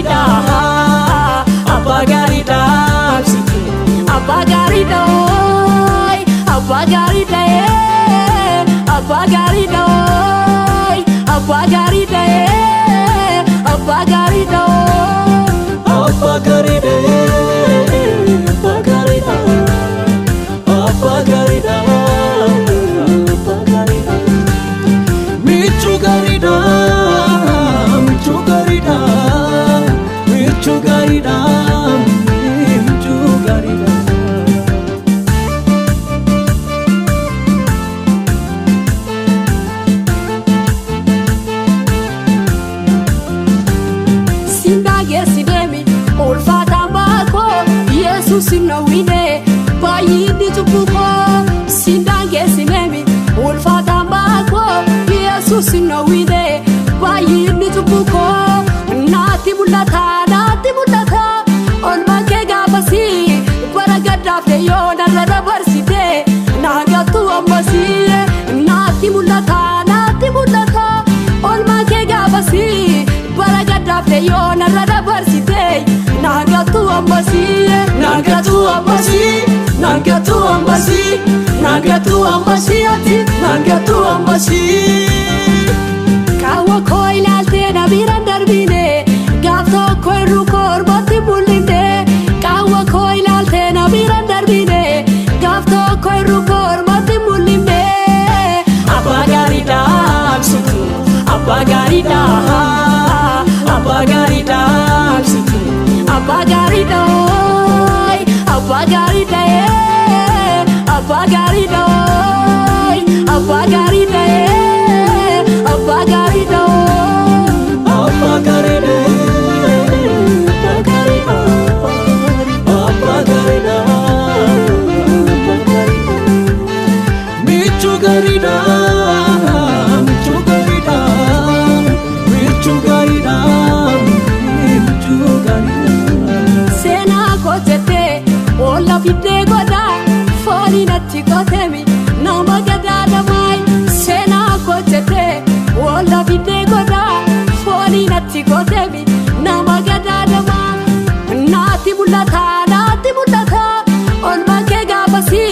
garida, abba garida, abba garida, abba garida, abba garida, abba garida, abba garida, abba garida, abba garida, abba garida, abba garida, michu garida, michu garida, michu garida, michu garida. Sinawine bayini tubuko sindange sinemi ulfata bako Yesu sinawine bayini tubuko nati mulata olma ke gabasi baragada fe yona rada barsite nagatu ambasi nati mulata olma ke gabasi baragada fe yona rada barsite nagatu ambasi nagatu ambasi ati nagatu ambasi kawa koilalte na biran darbine gafto koiru korbati bulinde kawa koilalte na biran darbine gafto koiru korbati bulinde abba garida situ abba garida abba garida situ abba garida abba garida abba garida abba garida abba garida abba garida abba garida michu garida michu garida michu garida michu garida sena kotete ola fide goda foni natti kotemi nama gada damai sena kotete ola fide goda foni natti kotemi nama gada damai nati mulata olma ke gabasi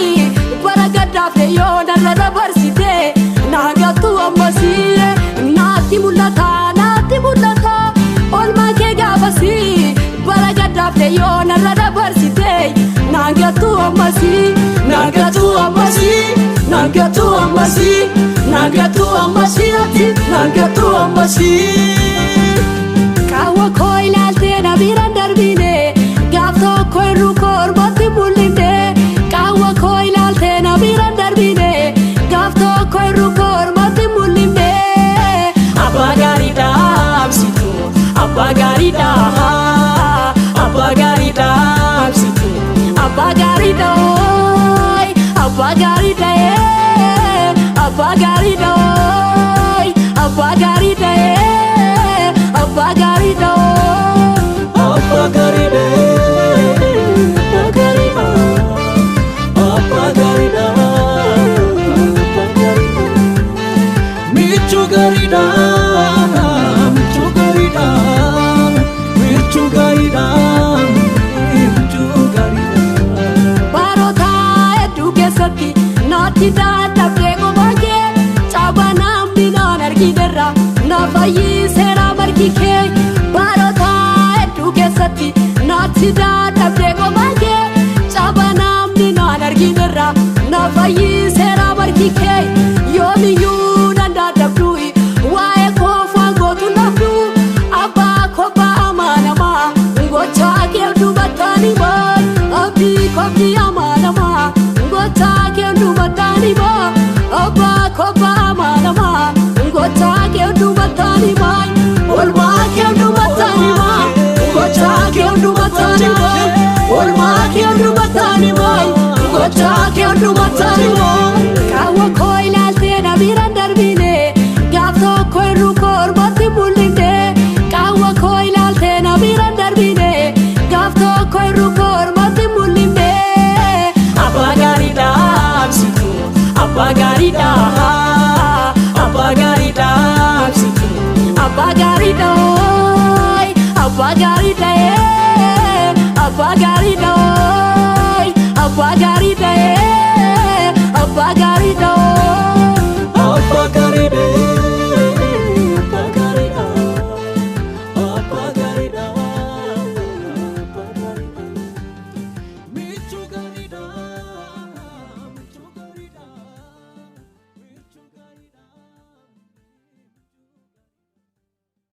baragada fe yona rada barsite nagatu ambasi nati mulata olma ke gabasi baragada fe yona rada barsite nagatu ambasi ati nagatu ambasi kawa koilalte na biran darbine gafto koiru korbati bulinde kawa koilalte na biran darbine gafto koiru korbati bulinde abba garida situ abba garida situ abba garida abba garida abba garida abba garida abba garida abba garida abba garida abba garida michu garida michu garida michu garida michu garida barota edu kesati nati dada prego bage chabana minan argidera na fayi sera margike barota edu kesati nati dada prego bage chabana minan argidera na fayi sera margike yomi yunanda dabdui wae kofa gotu nafdu abba koba amanama ngocha ke du batani ba abdi kobi amanama ngocha ke du batani ba abba koba amanama ngocha ke du batani ba olma ke du batani ba ngocha ke du batani ba olma ke du batani ba ngocha ke du batani ba